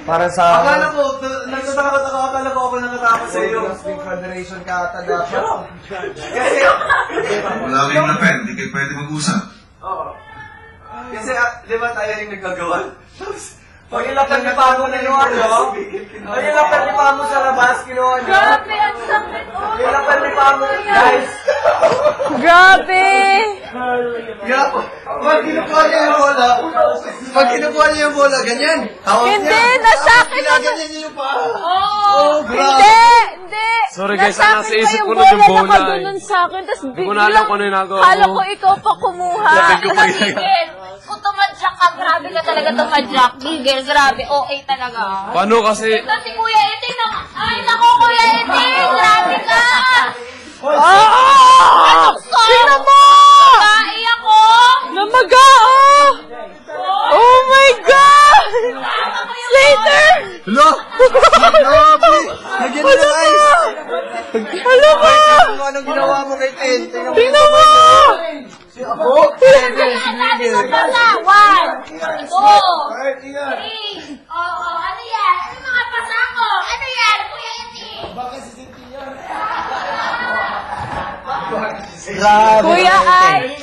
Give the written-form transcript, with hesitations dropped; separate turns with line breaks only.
Para sa...
Akala ko, akala ko ako nakatakot sa iyo.
Wrestling Federation ka ata dapat.
Kasi...
Wala kayong na pen, hindi kayo pwede mag-usap.
Oo. Kasi, di ba tayo yung naggagawa? Pag ilapan ni Pamo na yung ano, pag ilapan ni Pamo sa labas, kinuha niyo.
Grabe, ang sakit.
Pag ilapan ni Pamo, guys.
Grabe!
Pag kinukuha niya yung bola, ganyan.
Hindi, nasa akin na.
Ganyan niya yung paa.
Oo,
grabe.
Hindi.
Sorry guys,
Nasa
nasa
akin
isip
pa
ko na yung bola.
Nakaganon sa akin, tapos
Hindi ko na alam kung ano yung nagawa
Kala
ko.
ko ikaw pa kumuha.
Lapit ko pa yun.
Kung tumadyak ka, grabe ka talaga tumadyak. Gigil, grabe. OA talaga.
Paano kasi?
Ito si Kuya Ete na... Ay, naku, Kuya Ete! Grabe ka! Tingnan mo! Nai ako! Namaga, oh! Oh my God! Slater!
Hello? Grabe! Nagyan mo ng ice!
Alam mo!
Kung anong ginawa mo kay Ten?
Tingnan mo!
Ako?
Sabi ko pala! 1, 2, 3. Oo, ano yan? Ano mga pasako? Ano yan? Kuya Ete!
Grabe!
Kuya Ay!